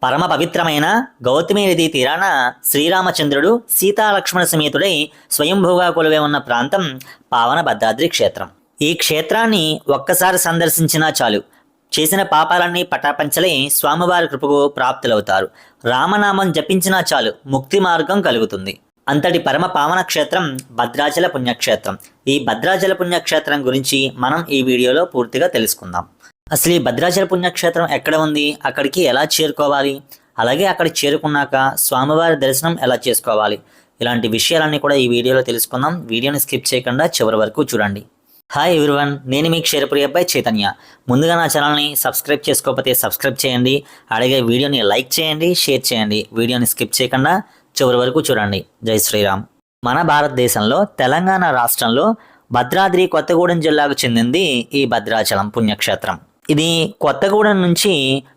పరమ పవిత్రమైన గౌతమి నదీ తీరాన శ్రీరామచంద్రుడు సీతాలక్ష్మణ సమేతుడై స్వయంభూగా కొలువై ఉన్న ప్రాంతం పావన భద్రాద్రి క్షేత్రం. ఈ క్షేత్రాన్ని ఒక్కసారి సందర్శించినా చాలు, చేసిన పాపాలన్నీ పటాపంచలై స్వామివారి కృపకు ప్రాప్తులవుతారు. రామనామం జపించినా చాలు, ముక్తి మార్గం కలుగుతుంది. అంతటి పరమ పావన క్షేత్రం భద్రాచల పుణ్యక్షేత్రం. ఈ భద్రాచల పుణ్యక్షేత్రం గురించి మనం ఈ వీడియోలో పూర్తిగా తెలుసుకుందాం. అసలు ఈ భద్రాచల పుణ్యక్షేత్రం ఎక్కడ ఉంది, అక్కడికి ఎలా చేరుకోవాలి, అలాగే అక్కడ చేరుకున్నాక స్వామివారి దర్శనం ఎలా చేసుకోవాలి, ఇలాంటి విషయాలన్నీ కూడా ఈ వీడియోలో తెలుసుకుందాం. వీడియోని స్కిప్ చేయకుండా చివరి వరకు చూడండి. హాయ్ ఎవ్రీవన్, నేను మీ క్షీరప్రియ అబ్బాయి చైతన్య. ముందుగా నా ఛానల్ని సబ్స్క్రైబ్ చేసుకోకపోతే సబ్స్క్రైబ్ చేయండి, అలాగే వీడియోని లైక్ చేయండి, షేర్ చేయండి. వీడియోని స్కిప్ చేయకుండా చివరి వరకు చూడండి. జై శ్రీరామ్. మన భారతదేశంలో తెలంగాణ రాష్ట్రంలో భద్రాద్రి కొత్తగూడెం జిల్లాకు చెందింది ఈ భద్రాచలం పుణ్యక్షేత్రం. ఇది కొత్తగూడెం నుంచి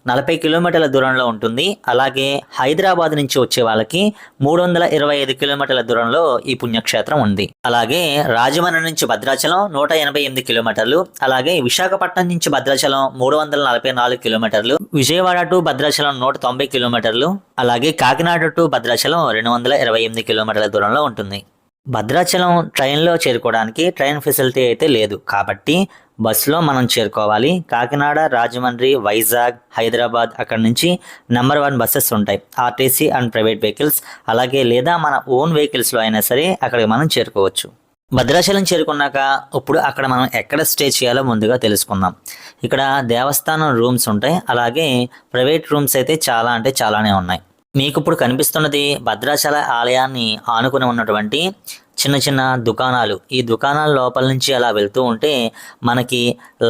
40 కిలోమీటర్ల దూరంలో ఉంటుంది. అలాగే హైదరాబాద్ నుంచి వచ్చే వాళ్ళకి 325 కిలోమీటర్ల దూరంలో ఈ పుణ్యక్షేత్రం ఉంది. అలాగే రాజమండ్రి నుంచి భద్రాచలం 188 కిలోమీటర్లు, అలాగే విశాఖపట్నం నుంచి భద్రాచలం 344 కిలోమీటర్లు, విజయవాడ టు భద్రాచలం 190 కిలోమీటర్లు, అలాగే కాకినాడ టు భద్రాచలం 228 కిలోమీటర్ల దూరంలో ఉంటుంది. భద్రాచలం ట్రైన్లో చేరుకోవడానికి ట్రైన్ ఫెసిలిటీ అయితే లేదు, కాబట్టి బస్సులో మనం చేరుకోవాలి. కాకినాడ, రాజమండ్రి, వైజాగ్, హైదరాబాద్ అక్కడ నుంచి నెంబర్ 1 బస్సెస్ ఉంటాయి, ఆర్టీసీ అండ్ ప్రైవేట్ వెహికల్స్. అలాగే లేదా మన ఓన్ వెహికల్స్లో అయినా సరే అక్కడికి మనం చేరుకోవచ్చు. భద్రాచలం చేరుకున్నాక ఇప్పుడు అక్కడ మనం ఎక్కడ స్టే చేయాలో ముందుగా తెలుసుకుందాం. ఇక్కడ దేవస్థానం రూమ్స్ ఉంటాయి, అలాగే ప్రైవేట్ రూమ్స్ అయితే చాలా అంటే చాలానే ఉన్నాయి. మీకు ఇప్పుడు కనిపిస్తున్నది భద్రాచల ఆలయాన్ని ఆనుకుని ఉన్నటువంటి చిన్న చిన్న దుకాణాలు. ఈ దుకాణాల లోపల నుంచి అలా వెళ్తూ ఉంటే మనకి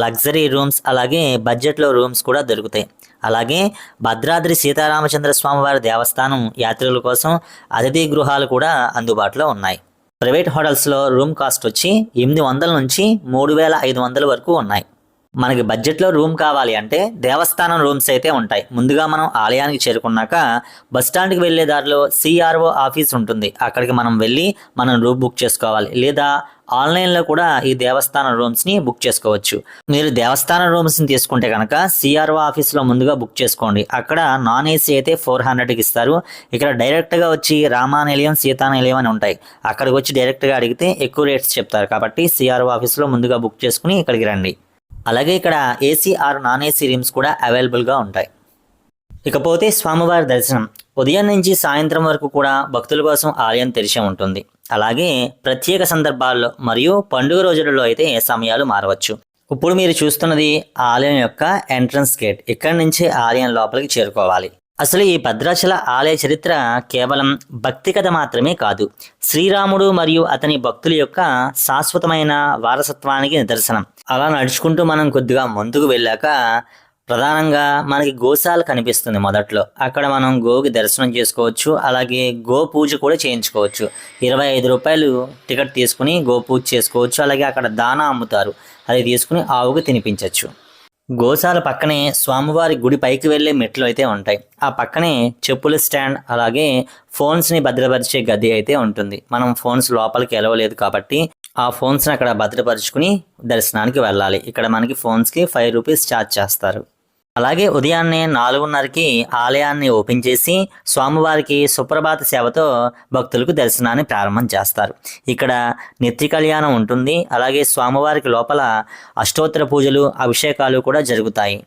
లగ్జరీ రూమ్స్, అలాగే బడ్జెట్లో రూమ్స్ కూడా దొరుకుతాయి. అలాగే భద్రాద్రి సీతారామచంద్ర స్వామి వారి దేవస్థానం యాత్రికుల కోసం అతిథి గృహాలు కూడా అందుబాటులో ఉన్నాయి. ప్రైవేట్ హోటల్స్లో రూమ్ కాస్ట్ వచ్చి 800 నుంచి 3500 వరకు ఉన్నాయి. మనకి బడ్జెట్లో రూమ్ కావాలి అంటే దేవస్థానం రూమ్స్ అయితే ఉంటాయి. ముందుగా మనం ఆలయానికి చేరుకున్నాక బస్టాండ్కి వెళ్ళే దారిలో సిఆర్ఓ ఆఫీస్ ఉంటుంది, అక్కడికి మనం వెళ్ళి మనం రూమ్ బుక్ చేసుకోవాలి. లేదా ఆన్లైన్లో కూడా ఈ దేవస్థానం రూమ్స్ని బుక్ చేసుకోవచ్చు. మీరు దేవస్థానం రూమ్స్ని తీసుకుంటే కనుక సిఆర్ఓ ఆఫీస్లో ముందుగా బుక్ చేసుకోండి. అక్కడ నాన్ ఏసీ అయితే 400కి ఇస్తారు. ఇక్కడ డైరెక్ట్గా వచ్చి రామానిలయం, సీతానిలయం అని ఉంటాయి, అక్కడికి వచ్చి డైరెక్ట్గా అడిగితే ఎక్కువ రేట్స్ చెప్తారు. కాబట్టి సిఆర్ఓ ఆఫీస్లో ముందుగా బుక్ చేసుకుని ఇక్కడికి రండి. అలాగే ఇక్కడ AC or non AC rooms కూడా అవైలబుల్గా ఉంటాయి. ఇకపోతే స్వామివారి దర్శనం ఉదయం నుంచి సాయంత్రం వరకు కూడా భక్తుల కోసం ఆలయం తెరిచి ఉంటుంది. అలాగే ప్రత్యేక సందర్భాల్లో మరియు పండుగ రోజులలో అయితే సమయాలు మారవచ్చు. ఇప్పుడు మీరు చూస్తున్నది ఆలయం యొక్క ఎంట్రన్స్ గేట్. ఇక్కడి నుంచి ఆలయం లోపలికి చేరుకోవాలి. అసలు ఈ భద్రాచల ఆలయ చరిత్ర కేవలం భక్తి కథ మాత్రమే కాదు, శ్రీరాముడు మరియు అతని భక్తుల యొక్క శాశ్వతమైన వారసత్వానికి నిదర్శనం. అలా నడుచుకుంటూ మనం కొద్దిగా ముందుకు వెళ్ళాక ప్రధానంగా మనకి గోశాల కనిపిస్తుంది. మొదట్లో అక్కడ మనం గోకి దర్శనం చేసుకోవచ్చు, అలాగే గో పూజ కూడా చేయించుకోవచ్చు. 25 రూపాయలు టికెట్ తీసుకుని గో పూజ చేసుకోవచ్చు. అలాగే అక్కడ దానా అమ్ముతారు, అది తీసుకుని ఆవుకు తినిపించవచ్చు. గోశాల పక్కనే స్వామివారి గుడి పైకి వెళ్ళే మెట్లు అయితే ఉంటాయి. ఆ పక్కనే చెప్పుల స్టాండ్, అలాగే ఫోన్స్ని భద్రపరిచే గది అయితే ఉంటుంది. మనం ఫోన్స్ లోపలికి వెళ్ళలేదు కాబట్టి ఆ ఫోన్స్ని అక్కడ భద్రపరుచుకుని దర్శనానికి వెళ్ళాలి. ఇక్కడ మనకి ఫోన్స్కి 5 రూపీస్ ఛార్జ్ చేస్తారు. అలాగే ఉదయాన్నే 4:30కి ఆలయాన్ని ఓపెన్ చేసి స్వామివారికి సుప్రభాత సేవతో భక్తులకు దర్శనాన్ని ప్రారంభం చేస్తారు. ఇక్కడ నిత్య కళ్యాణం ఉంటుంది. అలాగే స్వామివారికి లోపల అష్టోత్తర పూజలు, అభిషేకాలు కూడా జరుగుతాయి.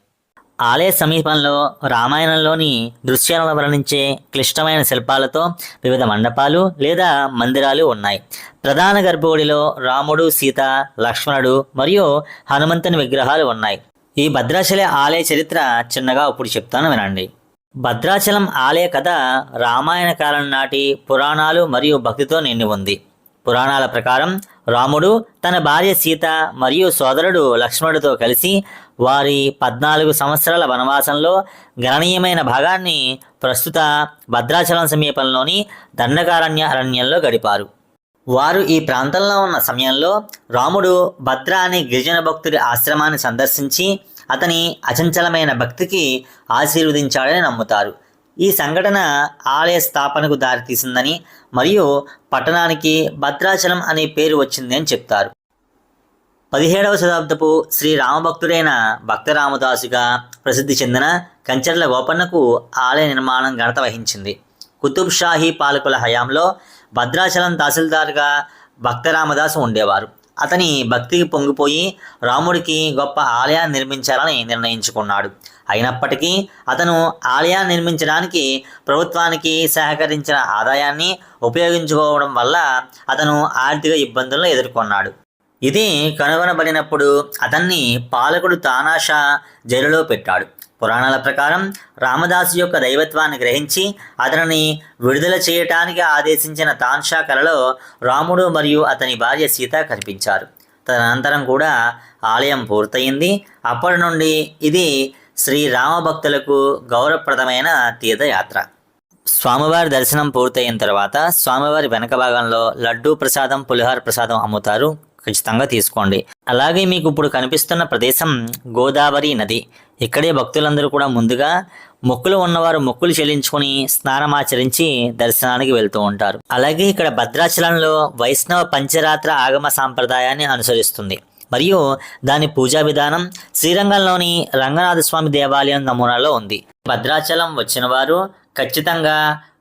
ఆలయ సమీపంలో రామాయణంలోని దృశ్యాలను వర్ణించే క్లిష్టమైన శిల్పాలతో వివిధ మండపాలు లేదా మందిరాలు ఉన్నాయి. ప్రధాన గర్భగుడిలో రాముడు, సీత, లక్ష్మణుడు మరియు హనుమంతుని విగ్రహాలు ఉన్నాయి. ఈ భద్రాచల ఆలయ చరిత్ర చిన్నగా ఇప్పుడు చెప్తాను, వినండి. భద్రాచలం ఆలయ కథ రామాయణ కాలం నాటి పురాణాలు మరియు భక్తితో నిండి ఉంది. పురాణాల ప్రకారం రాముడు తన భార్య సీత మరియు సోదరుడు లక్ష్మణుడితో కలిసి వారి 14 సంవత్సరాల వనవాసంలో గణనీయమైన భాగాన్ని ప్రస్తుత భద్రాచలం సమీపంలోని దండకారణ్య అరణ్యంలో గడిపారు. వారు ఈ ప్రాంతంలో ఉన్న సమయంలో రాముడు భద్ర అనే గిరిజన భక్తుడి ఆశ్రమాన్ని సందర్శించి అతని అచంచలమైన భక్తికి ఆశీర్వదించాడని నమ్ముతారు. ఈ సంఘటన ఆలయ స్థాపనకు దారితీసిందని మరియు పట్టణానికి భద్రాచలం అనే పేరు వచ్చింది అని చెప్తారు. 17వ శతాబ్దపు శ్రీ రామభక్తుడైన భక్త రామదాసుగా ప్రసిద్ధి చెందిన కంచర్ల గోపన్నకు ఆలయ నిర్మాణం ఘనత వహించింది. కుతుబ్ షాహీ పాలకుల హయాంలో భద్రాచలం తహసీల్దార్గా భక్తరామదాసు ఉండేవారు. అతని భక్తికి పొంగిపోయి రాముడికి గొప్ప ఆలయాన్ని నిర్మించాలని నిర్ణయించుకున్నాడు. అయినప్పటికీ అతను ఆలయాన్ని నిర్మించడానికి ప్రభుత్వానికి సహకరించిన ఆదాయాన్ని ఉపయోగించుకోవడం వల్ల అతను ఆర్థిక ఇబ్బందులను ఎదుర్కొన్నాడు. ఇది కనుగొనబడినప్పుడు అతన్ని పాలకుడు తానాషా జైలులో పెట్టాడు. పురాణాల ప్రకారం రామదాసు యొక్క దైవత్వాన్ని గ్రహించి అతనిని విడుదల చేయటానికి ఆదేశించిన తాన్షా కలలో రాముడు మరియు అతని భార్య సీత కనిపించారు. తదనంతరం కూడా ఆలయం పూర్తయింది. అప్పటి నుండి ఇది శ్రీరామ భక్తులకు గౌరవప్రదమైన తీర్థయాత్ర. స్వామివారి దర్శనం పూర్తయిన తర్వాత స్వామివారి వెనక భాగంలో లడ్డూ ప్రసాదం, పులిహార ప్రసాదం అమ్ముతారు. ఖచ్చితంగా తీసుకోండి. అలాగే మీకు ఇప్పుడు కనిపిస్తున్న ప్రదేశం గోదావరి నది. ఇక్కడే భక్తులందరూ కూడా ముందుగా మొక్కులు ఉన్నవారు మొక్కులు చెల్లించుకొని స్నానమాచరించి దర్శనానికి వెళ్తూ ఉంటారు. అలాగే ఇక్కడ భద్రాచలంలో వైష్ణవ పంచరాత్ర ఆగమ సాంప్రదాయాన్ని అనుసరిస్తుంది మరియు దాని పూజా విధానం శ్రీరంగంలోని రంగనాథ స్వామి దేవాలయం నమూనాలో ఉంది. భద్రాచలం వచ్చిన వారు ఖచ్చితంగా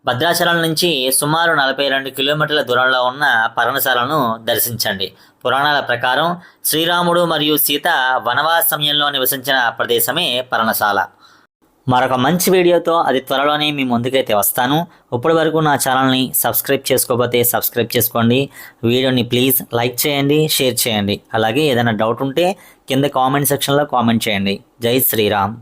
భద్రాచలం నుంచి సుమారు 42 కిలోమీటర్ల దూరంలో ఉన్న పర్ణశాలను దర్శించండి. పురాణాల ప్రకారం శ్రీరాముడు మరియు సీత వనవాస సమయంలో నివసించిన ప్రదేశమే పర్ణశాల. మరొక మంచి వీడియోతో అది త్వరలోనే మీ ముందుకైతే వస్తాను. ఇప్పటి వరకు నా ఛానల్ని సబ్స్క్రైబ్ చేసుకోకపోతే సబ్స్క్రైబ్ చేసుకోండి. వీడియోని ప్లీజ్ లైక్ చేయండి, షేర్ చేయండి. అలాగే ఏదైనా డౌట్ ఉంటే కింద కామెంట్ సెక్షన్లో కామెంట్ చేయండి. జై శ్రీరామ్.